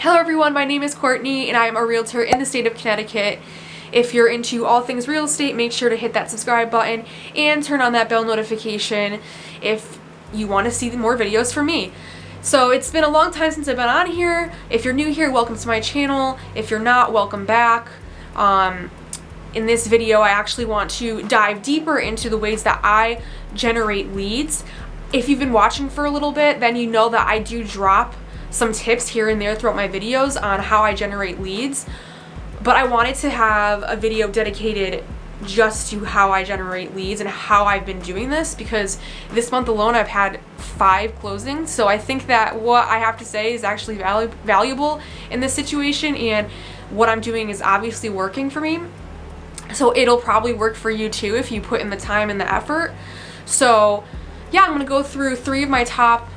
Hello everyone, my name is Courtney and I am a realtor in the state of Connecticut. If you're into all things real estate, make sure to hit that subscribe button and turn on that bell notification if you want to see more videos from me. So it's been a long time since I've been on here. If you're new here, welcome to my channel. If you're not, welcome back. In this video, I actually want to dive deeper into the ways that I generate leads. If you've been watching for a little bit, then you know that I do drop some tips here and there throughout my videos on how I generate leads, but I wanted to have a video dedicated just to how I generate leads and how I've been doing this, because this month alone I've had 5 closings. So I think that what I have to say is actually valuable in this situation, and what I'm doing is obviously working for me. So it'll probably work for you too if you put in the time and the effort. So yeah, I'm gonna go through 3 of my top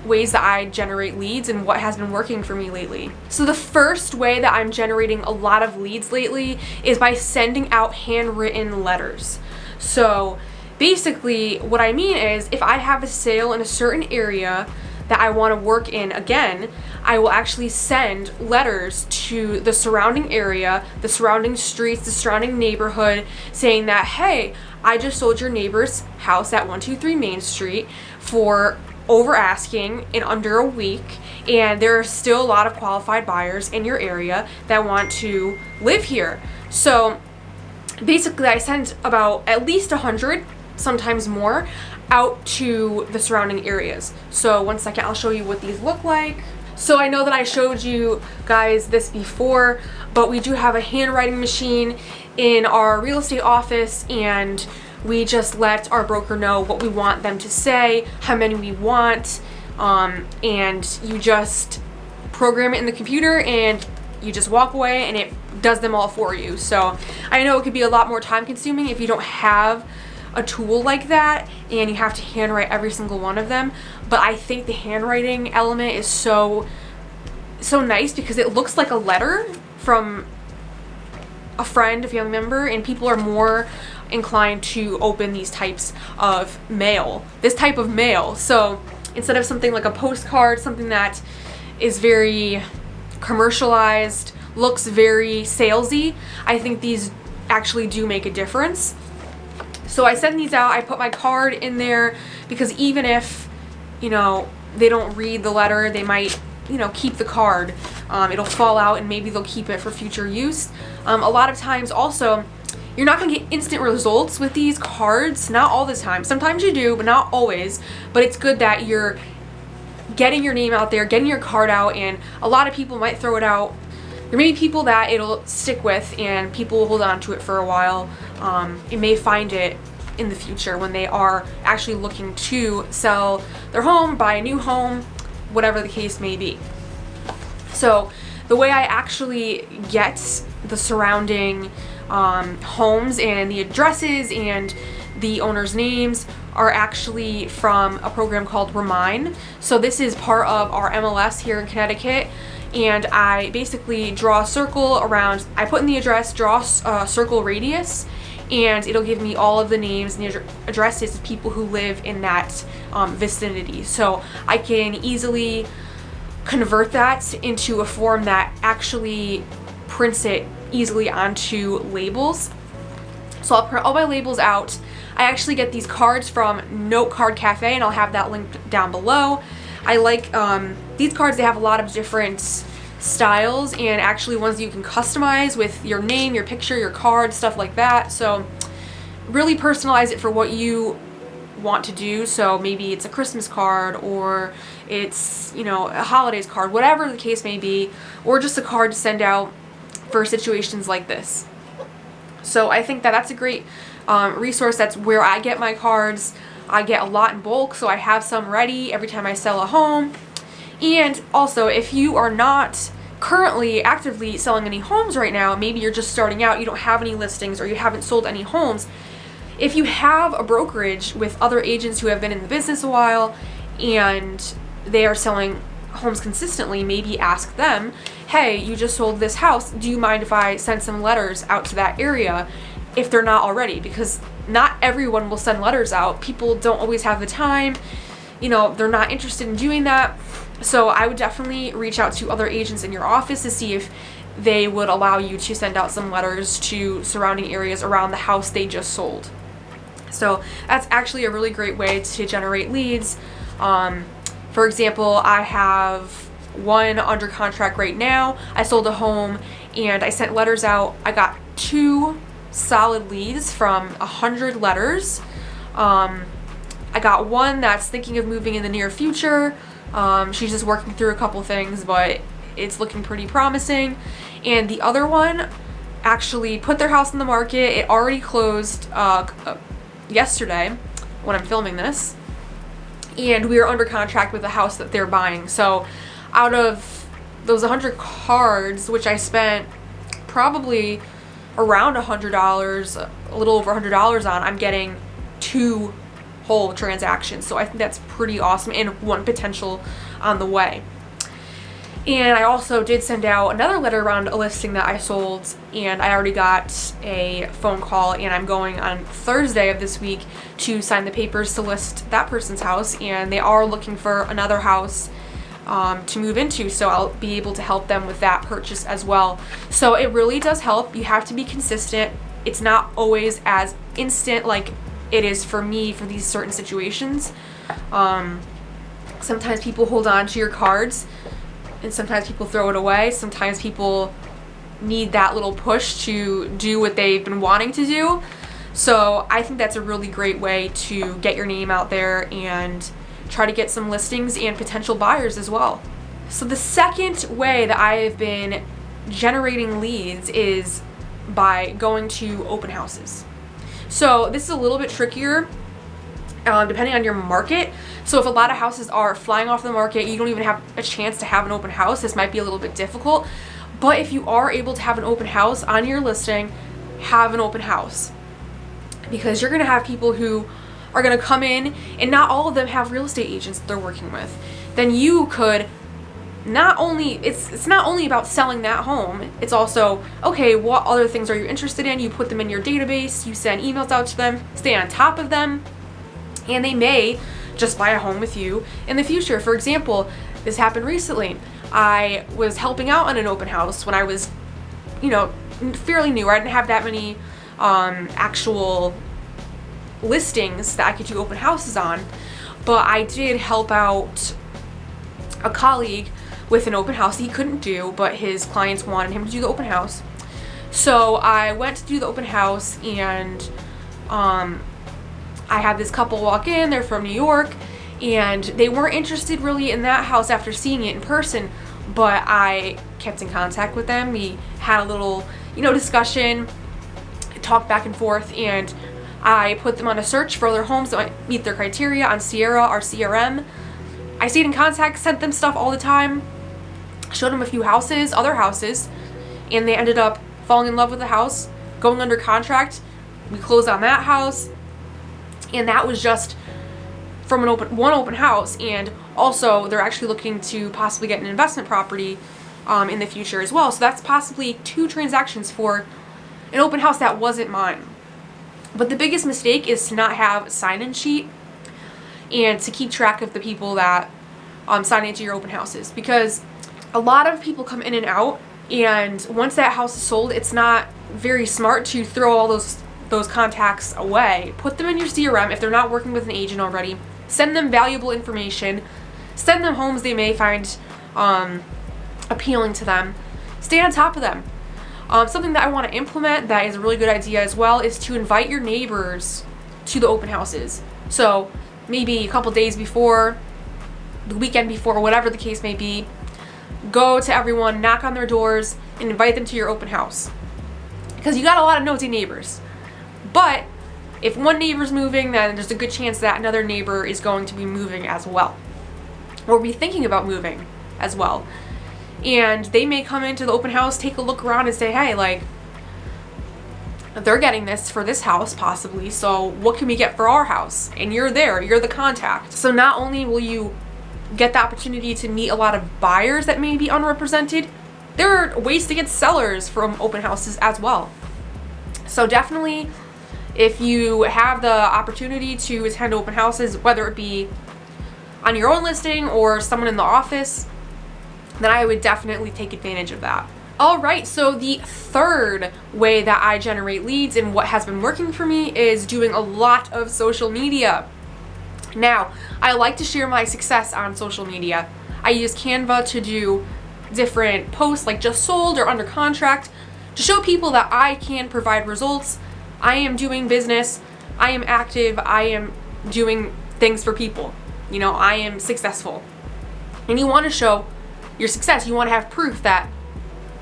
ways that I generate leads and what has been working for me lately. So the first way that I'm generating a lot of leads lately is by sending out handwritten letters. So basically what I mean is, if I have a sale in a certain area that I want to work in again, I will actually send letters to the surrounding area, the surrounding streets, the surrounding neighborhood, saying that, hey, I just sold your neighbor's house at 123 Main Street for over asking in under a week, and there are still a lot of qualified buyers in your area that want to live here. So basically I send about at least 100, sometimes more, out to the surrounding areas. So one second, I'll show you what these look like. So I know that I showed you guys this before, but we do have a handwriting machine in our real estate office, and we just let our broker know what we want them to say, how many we want, and you just program it in the computer and you just walk away and it does them all for you. So I know it could be a lot more time consuming if you don't have a tool like that and you have to handwrite every single one of them, but I think the handwriting element is so nice because it looks like a letter from a friend, a family member, and people are more inclined to open these types of mail, this type of mail. So instead of something like a postcard, something that is very commercialized, looks very salesy, I think these actually do make a difference. So I send these out, I put my card in there, because even if, you know, they don't read the letter, they might, you know, keep the card. It'll fall out and maybe they'll keep it for future use. A lot of times also, you're not going to get instant results with these cards, not all the time. Sometimes you do, but not always. But it's good that you're getting your name out there, getting your card out, and a lot of people might throw it out. There may be people that it'll stick with and people will hold on to it for a while. It may find it in the future when they are actually looking to sell their home, buy a new home, whatever the case may be. So the way I actually get the surrounding homes and the addresses and the owners' names are actually from a program called Remind. So this is part of our MLS here in Connecticut, and I basically draw a circle around, I put in the address, draw a circle radius, and it'll give me all of the names and the addresses of people who live in that vicinity. So I can easily convert that into a form that actually prints it easily onto labels. So I'll print all my labels out. I actually get these cards from Note Card Cafe, and I'll have that linked down below. I like these cards. They have a lot of different styles, and actually ones you can customize with your name, your picture, your card, stuff like that. So really personalize it for what you want to do. So maybe it's a Christmas card, or it's, you know, a holidays card, whatever the case may be, or just a card to send out for situations like this. So I think that that's a great resource. That's where I get my cards. I get a lot in bulk, so I have some ready every time I sell a home. And also, if you are not currently actively selling any homes right now, maybe you're just starting out, you don't have any listings, or you haven't sold any homes, if you have a brokerage with other agents who have been in the business a while and they are selling homes consistently, maybe ask them, hey, you just sold this house, do you mind if I send some letters out to that area, if they're not already? Because not everyone will send letters out. People don't always have the time, you know, they're not interested in doing that. So I would definitely reach out to other agents in your office to see if they would allow you to send out some letters to surrounding areas around the house they just sold. So that's actually a really great way to generate leads. For example, I have one under contract right now. I sold a home and I sent letters out. I got 2 solid leads from 100 letters. I got one that's thinking of moving in the near future. She's just working through a couple things, but it's looking pretty promising. And the other one actually put their house on the market. It already closed yesterday when I'm filming this. And we are under contract with the house that they're buying. So out of those 100 cards, which I spent probably around $100, a little over $100 on, I'm getting 2 whole transactions. So I think that's pretty awesome, and one potential on the way. And I also did send out another letter around a listing that I sold, and I already got a phone call, and I'm going on Thursday of this week to sign the papers to list that person's house, and they are looking for another house to move into, so I'll be able to help them with that purchase as well. So it really does help. You have to be consistent. It's not always as instant like it is for me for these certain situations. Sometimes people hold on to your cards, and sometimes people throw it away. Sometimes people need that little push to do what they've been wanting to do. So I think that's a really great way to get your name out there and try to get some listings and potential buyers as well. So the second way that I have been generating leads is by going to open houses. So this is a little bit trickier depending on your market. So if a lot of houses are flying off the market, you don't even have a chance to have an open house, this might be a little bit difficult. But if you are able to have an open house on your listing, have an open house. Because you're going to have people who are going to come in, and not all of them have real estate agents that they're working with. Then you could not only, it's not only about selling that home, it's also, okay, what other things are you interested in? You put them in your database, you send emails out to them, stay on top of them, and they may just buy a home with you in the future. For example, this happened recently. I was helping out on an open house when I was, fairly new. I didn't have that many actual listings that I could do open houses on, but I did help out a colleague with an open house he couldn't do, but his clients wanted him to do the open house. So I went to do the open house, and I had this couple walk in. They're from New York, and they weren't interested really in that house after seeing it in person, but I kept in contact with them. We had a little, discussion, talked back and forth, and I put them on a search for other homes that might meet their criteria on Sierra, our CRM. I stayed in contact, sent them stuff all the time, showed them a few houses, other houses, and they ended up falling in love with the house, going under contract. We closed on that house, and that was just from one open house. And also they're actually looking to possibly get an investment property in the future as well. So that's possibly 2 transactions for an open house that wasn't mine. But the biggest mistake is to not have a sign-in sheet and to keep track of the people that sign into your open houses, because a lot of people come in and out, and once that house is sold, it's not very smart to throw all those contacts away. Put them in your CRM if they're not working with an agent already. Send them valuable information. Send them homes they may find appealing to them. Stay on top of them. Something that I want to implement that is a really good idea as well is to invite your neighbors to the open houses. So maybe a couple days before, the weekend before, whatever the case may be, go to everyone, knock on their doors, and invite them to your open house. Because you got a lot of nosy neighbors. But if one neighbor's moving, then there's a good chance that another neighbor is going to be moving as well, or be thinking about moving as well. And they may come into the open house, take a look around, and say, hey, they're getting this for this house possibly, so what can we get for our house? And you're there, you're the contact. So not only will you get the opportunity to meet a lot of buyers that may be unrepresented, there are ways to get sellers from open houses as well. So definitely, if you have the opportunity to attend open houses, whether it be on your own listing or someone in the office, then I would definitely take advantage of that. Alright, so the third way that I generate leads and what has been working for me is doing a lot of social media. Now, I like to share my success on social media. I use Canva to do different posts like just sold or under contract to show people that I can provide results. I am doing business, I am active, I am doing things for people. You know, I am successful. And you want to show your success. You want to have proof that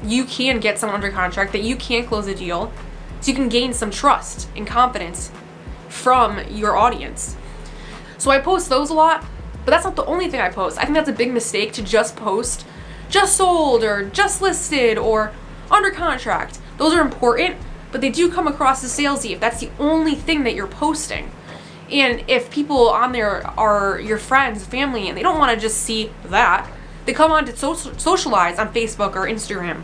you can get someone under contract, that you can close a deal, so you can gain some trust and confidence from your audience. So I post those a lot, but that's not the only thing I post. I think that's a big mistake to just post just sold or just listed or under contract. Those are important, but they do come across as salesy if that's the only thing that you're posting. And if people on there are your friends, family, and they don't want to just see that, they come on to socialize on Facebook or Instagram.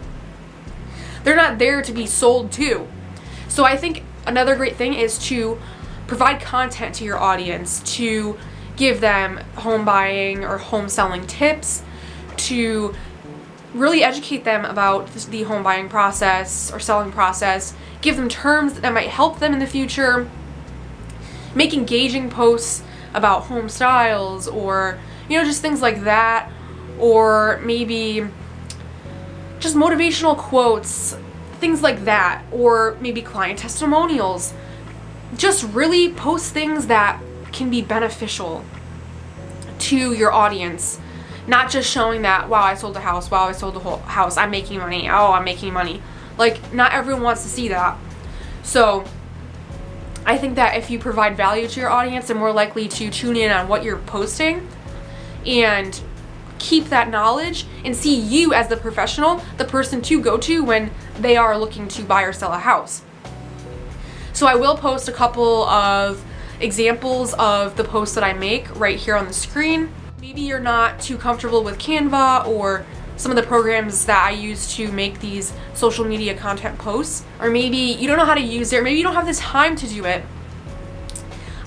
They're not there to be sold to. So I think another great thing is to provide content to your audience, to give them home buying or home selling tips, to really educate them about the home buying process or selling process, give them terms that might help them in the future, make engaging posts about home styles or, you know, just things like that, or maybe just motivational quotes, things like that, or maybe client testimonials. Just really post things that can be beneficial to your audience, not just showing that, wow, I sold a house, wow, I sold the whole house, I'm making money, oh, I'm making money. Like, not everyone wants to see that. So I think that if you provide value to your audience, they're more likely to tune in on what you're posting and keep that knowledge and see you as the professional, the person to go to when they are looking to buy or sell a house. So I will post a couple of examples of the posts that I make right here on the screen. Maybe you're not too comfortable with Canva or some of the programs that I use to make these social media content posts, or maybe you don't know how to use it, or maybe you don't have the time to do it.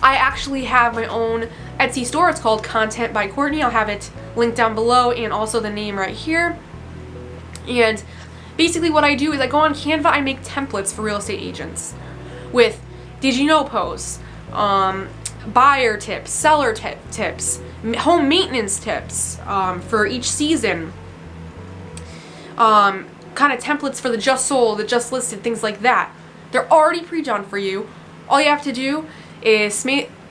I actually have my own Etsy store. It's called Content by Courtney. I'll have it linked down below and also the name right here. And basically what I do is I go on Canva, I make templates for real estate agents with did you know posts, buyer tips, seller tips, home maintenance tips for each season, kind of templates for the just sold, the just listed, things like that. They're already pre-done for you. All you have to do is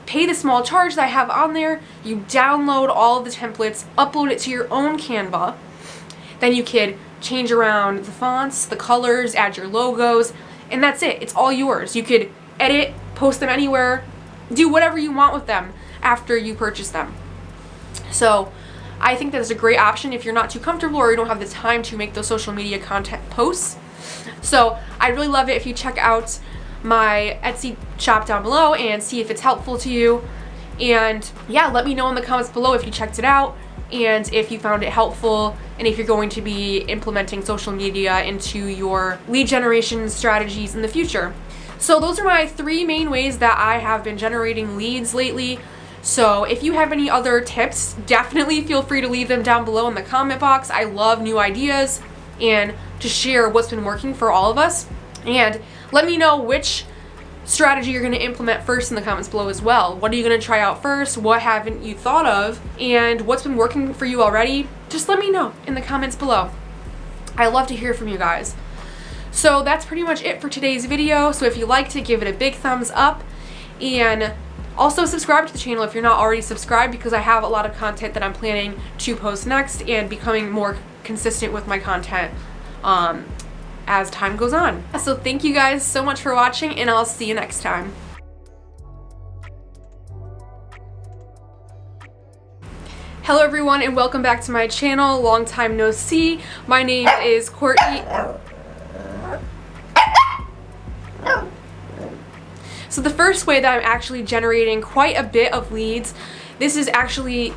pay the small charge that I have on there. You download all of the templates, upload it to your own Canva. Then you could change around the fonts, the colors, add your logos, and that's it. It's all yours. You could edit, post them anywhere, do whatever you want with them after you purchase them. So I think that is a great option if you're not too comfortable or you don't have the time to make those social media content posts. So I'd really love it if you check out my Etsy shop down below and see if it's helpful to you. And yeah, let me know in the comments below if you checked it out and if you found it helpful and if you're going to be implementing social media into your lead generation strategies in the future. So those are my 3 main ways that I have been generating leads lately. So if you have any other tips, definitely feel free to leave them down below in the comment box. I love new ideas and to share what's been working for all of us. And let me know which strategy you're going to implement first in the comments below as well. What are you going to try out first? What haven't you thought of? And what's been working for you already? Just let me know in the comments below. I love to hear from you guys. So that's pretty much it for today's video. So if you liked it, give it a big thumbs up. And also subscribe to the channel if you're not already subscribed, because I have a lot of content that I'm planning to post next and becoming more consistent with my content as time goes on. So thank you guys so much for watching, and I'll see you next time. Hello everyone and welcome back to my channel. Long time no see. My name is Courtney. So the first way that I'm actually generating quite a bit of leads, this is actually